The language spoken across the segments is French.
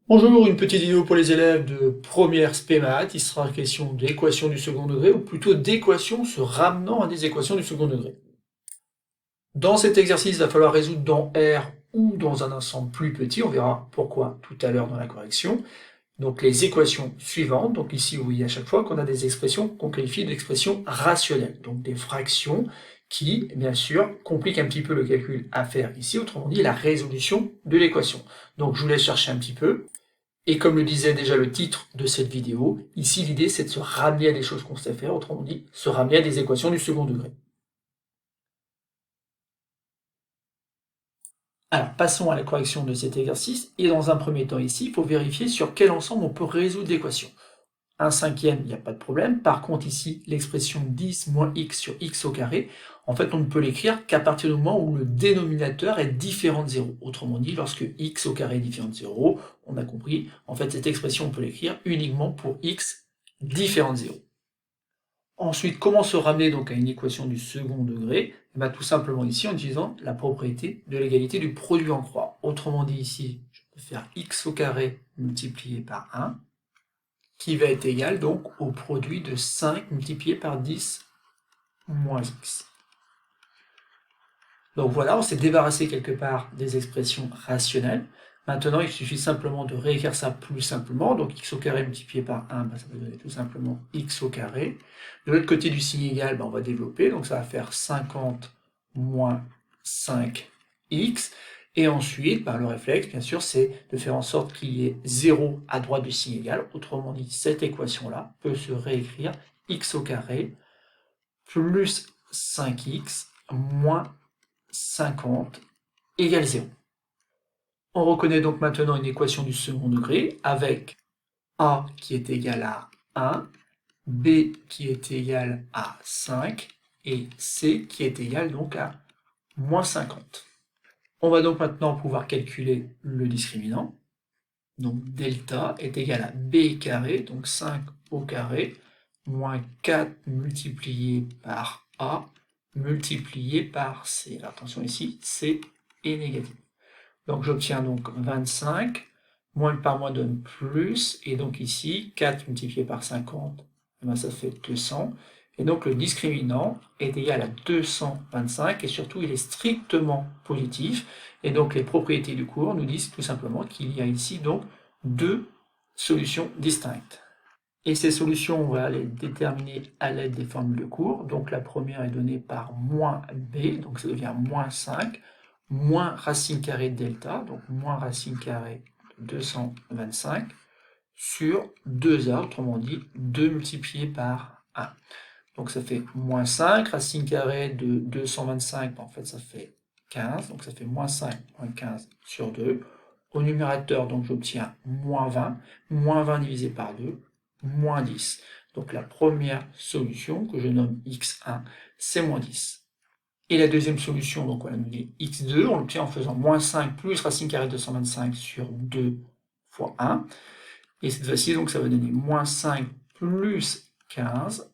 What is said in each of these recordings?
Bonjour, une petite vidéo pour les élèves de première spé maths. Il sera question d'équations du second degré, ou plutôt d'équations se ramenant à des équations du second degré. Dans cet exercice, il va falloir résoudre dans R ou dans un ensemble plus petit. On verra pourquoi tout à l'heure dans la correction. Donc les équations suivantes. Donc ici, vous voyez à chaque fois qu'on a des expressions qu'on qualifie d'expressions rationnelles. Donc des fractions qui, bien sûr, compliquent un petit peu le calcul à faire ici. Autrement dit, la résolution de l'équation. Donc je vous laisse chercher un petit peu. Et comme le disait déjà le titre de cette vidéo, ici l'idée c'est de se ramener à des choses qu'on sait faire, autrement dit, se ramener à des équations du second degré. Alors passons à la correction de cet exercice, et dans un premier temps ici, il faut vérifier sur quel ensemble on peut résoudre l'équation. Un cinquième, il n'y a pas de problème. Par contre ici, l'expression 10 moins x sur x au carré, en fait on ne peut l'écrire qu'à partir du moment où le dénominateur est différent de 0. Autrement dit, lorsque x au carré est différent de 0, on a compris, en fait cette expression on peut l'écrire uniquement pour x différent de 0. Ensuite, comment se ramener donc à une équation du second degré? Tout simplement ici en utilisant la propriété de l'égalité du produit en croix. Autrement dit ici, je peux faire x au carré multiplié par 1, qui va être égal donc au produit de 5 multiplié par 10 moins x. Donc voilà, on s'est débarrassé quelque part des expressions rationnelles. Maintenant, il suffit simplement de réécrire ça plus simplement. Donc x au carré multiplié par 1, ça va donner tout simplement x au carré. De l'autre côté du signe égal, on va développer. Donc ça va faire 50 moins 5x. Et ensuite, le réflexe, bien sûr, c'est de faire en sorte qu'il y ait 0 à droite du signe égal. Autrement dit, cette équation-là peut se réécrire x au carré plus 5x moins 50 égale 0. On reconnaît donc maintenant une équation du second degré avec a qui est égal à 1, b qui est égal à 5 et c qui est égal donc à moins 50. On va donc maintenant pouvoir calculer le discriminant. Donc delta est égal à b carré, donc 5 au carré, moins 4 multiplié par a, multiplié par c. Alors, attention ici, c est négatif. Donc j'obtiens donc 25, moins par moins donne plus, et donc ici, 4 multiplié par 50, ça fait 200. Et donc le discriminant est égal à 225, et surtout il est strictement positif. Et donc les propriétés du cours nous disent tout simplement qu'il y a ici donc deux solutions distinctes. Et ces solutions, on va les déterminer à l'aide des formules de cours. Donc la première est donnée par moins b, donc ça devient moins 5, moins racine carrée de delta, donc moins racine carrée de 225, sur 2a, autrement dit 2 multiplié par 1. Donc ça fait moins 5, racine carrée de 225, en fait ça fait 15, donc ça fait moins 5, moins 15 sur 2. Au numérateur, donc j'obtiens moins 20 divisé par 2, moins 10. Donc la première solution, que je nomme x1, c'est moins 10. Et la deuxième solution, donc on va nommer x2, on l'obtient en faisant moins 5 plus racine carrée de 225 sur 2 fois 1. Et cette fois-ci, donc ça va donner moins 5 plus 15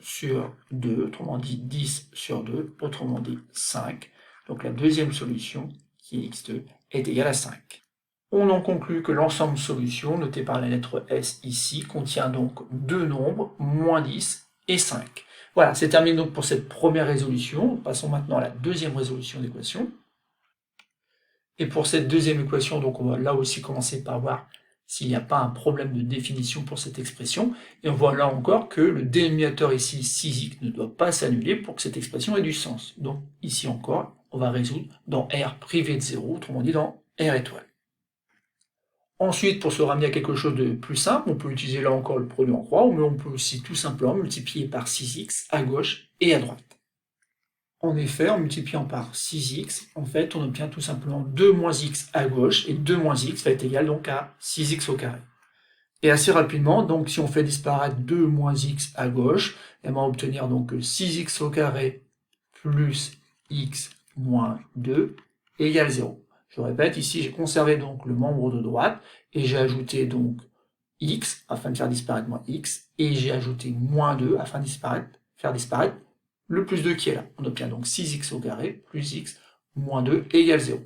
sur 2, autrement dit 10 sur 2, autrement dit 5. Donc la deuxième solution, qui est x2, est égale à 5. On en conclut que l'ensemble solution, noté par la lettre S ici, contient donc deux nombres, moins 10 et 5. Voilà, c'est terminé donc pour cette première résolution. Passons maintenant à la deuxième résolution d'équation. Et pour cette deuxième équation, donc on va là aussi commencer par voir s'il n'y a pas un problème de définition pour cette expression. Et on voit là encore que le dénominateur ici, 6x, ne doit pas s'annuler pour que cette expression ait du sens. Donc ici encore, on va résoudre dans R privé de 0, autrement dit dans R étoile. Ensuite, pour se ramener à quelque chose de plus simple, on peut utiliser là encore le produit en croix, mais on peut aussi tout simplement multiplier par 6x à gauche et à droite. En effet, en multipliant par 6x, en fait, on obtient tout simplement 2 moins x à gauche, et 2 moins x va être égal donc à 6x au carré. Et assez rapidement, donc si on fait disparaître 2 moins x à gauche, on va obtenir donc 6x au carré plus x moins 2 égale 0. Je répète, ici j'ai conservé donc le membre de droite, et j'ai ajouté donc x afin de faire disparaître moins x, et j'ai ajouté moins 2 afin de faire disparaître le plus 2 qui est là. On obtient donc 6x au carré plus x moins 2 égale 0.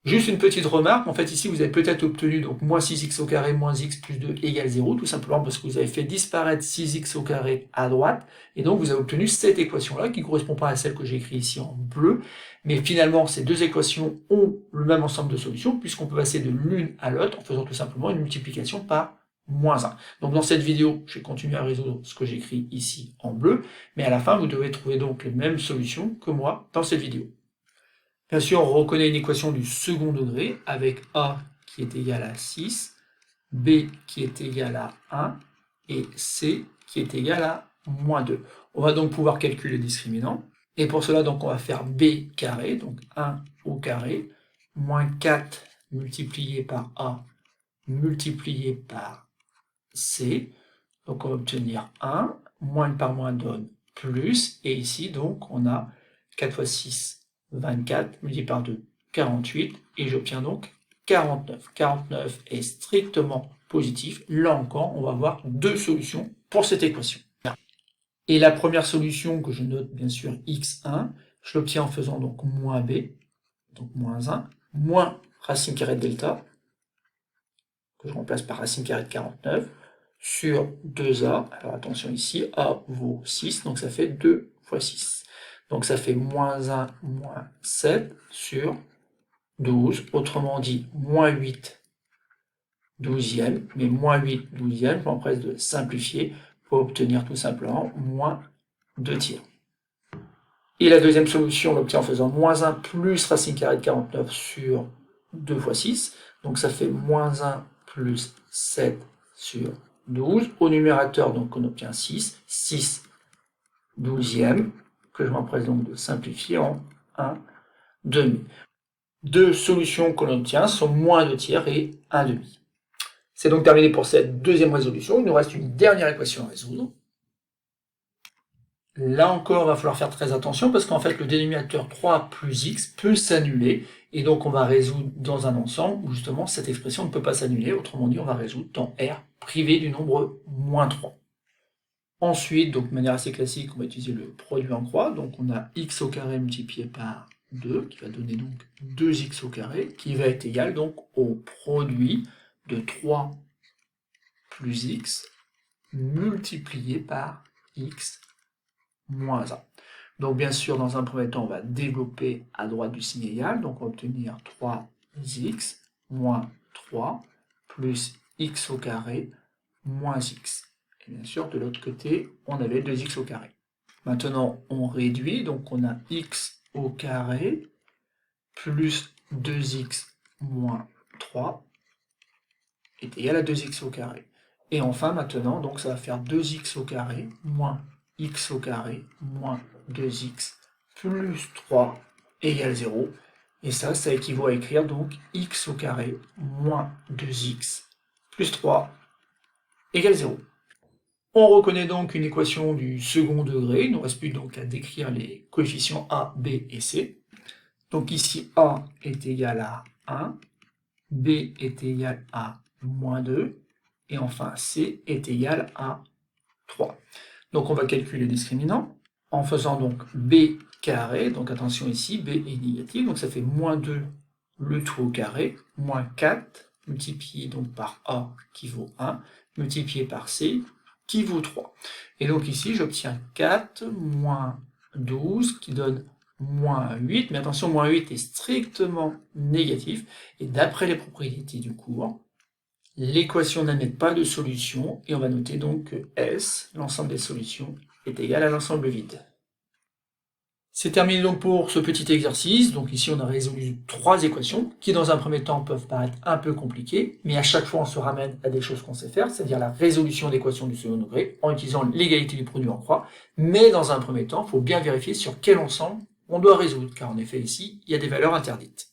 Juste une petite remarque, en fait ici vous avez peut-être obtenu donc moins 6x au carré moins x plus 2 égale 0, tout simplement parce que vous avez fait disparaître 6x au carré à droite, et donc vous avez obtenu cette équation-là, qui ne correspond pas à celle que j'ai écrite ici en bleu, mais finalement ces deux équations ont le même ensemble de solutions, puisqu'on peut passer de l'une à l'autre en faisant tout simplement une multiplication par moins 1. Donc dans cette vidéo, je vais continuer à résoudre ce que j'écris ici en bleu, mais à la fin vous devez trouver donc les mêmes solutions que moi dans cette vidéo. Bien sûr, on reconnaît une équation du second degré avec A qui est égal à 6, B qui est égal à 1 et C qui est égal à moins 2. On va donc pouvoir calculer le discriminant. Et pour cela, donc, on va faire B carré, donc 1 au carré, moins 4 multiplié par A multiplié par C. Donc on va obtenir 1, moins par moins donne plus, et ici donc on a 4 fois 6, 24, multiplié par 2, 48, et j'obtiens donc 49. 49 est strictement positif. Là encore, on va avoir deux solutions pour cette équation. Et la première solution que je note bien sûr x1, je l'obtiens en faisant donc moins b, donc moins 1, moins racine carrée de delta, que je remplace par racine carrée de 49, sur 2a, alors attention ici, a vaut 6, donc ça fait 2 fois 6. Donc ça fait moins 1, moins 7 sur 12, autrement dit, moins 8 douzième, mais moins 8 douzième, je m'empresse de simplifier pour obtenir tout simplement moins 2 tiers. Et la deuxième solution, on l'obtient en faisant moins 1 plus racine carrée de 49 sur 2 fois 6, donc ça fait moins 1 plus 7 sur 12. Au numérateur, donc on obtient 6, 6 douzième, que je m'empresse donc de simplifier en 1 demi. Deux solutions qu'on obtient sont moins 2 tiers et 1 demi. C'est donc terminé pour cette deuxième résolution. Il nous reste une dernière équation à résoudre. Là encore, il va falloir faire très attention parce qu'en fait, le dénominateur 3 plus x peut s'annuler. Et donc, on va résoudre dans un ensemble où justement cette expression ne peut pas s'annuler. Autrement dit, on va résoudre dans R privé du nombre moins 3. Ensuite, donc de manière assez classique, on va utiliser le produit en croix. Donc, on a x au carré multiplié par 2, qui va donner donc 2x au carré, qui va être égal donc au produit de 3 plus x multiplié par x moins 1. Donc bien sûr, dans un premier temps, on va développer à droite du signe égal, donc on va obtenir 3x moins 3 plus x au carré moins x. Et bien sûr, de l'autre côté, on avait 2x au carré. Maintenant, on réduit, donc on a x au carré plus 2x moins 3 est égal à 2x au carré. Et enfin, maintenant, donc ça va faire 2x au carré moins x au carré moins 2x plus 3 égale 0. Et ça équivaut à écrire donc x au carré moins 2x plus 3 égale 0. On reconnaît donc une équation du second degré. Il ne nous reste plus donc à décrire les coefficients a, b et c. Donc ici, a est égal à 1, b est égal à moins 2, et enfin c est égal à 3. Donc on va calculer le discriminant en faisant donc b carré, donc attention ici, b est négatif, donc ça fait moins 2 le tout au carré, moins 4 multiplié donc par a qui vaut 1, multiplié par c qui vaut 3. Et donc ici j'obtiens 4 moins 12 qui donne moins 8, mais attention, moins 8 est strictement négatif, et d'après les propriétés du cours, l'équation n'admet pas de solution, et on va noter donc que S, l'ensemble des solutions, est égal à l'ensemble vide. C'est terminé donc pour ce petit exercice. Donc ici on a résolu 3 équations qui dans un premier temps peuvent paraître un peu compliquées, mais à chaque fois on se ramène à des choses qu'on sait faire, c'est-à-dire la résolution d'équations du second degré en utilisant l'égalité du produit en croix, mais dans un premier temps il faut bien vérifier sur quel ensemble on doit résoudre, car en effet ici il y a des valeurs interdites.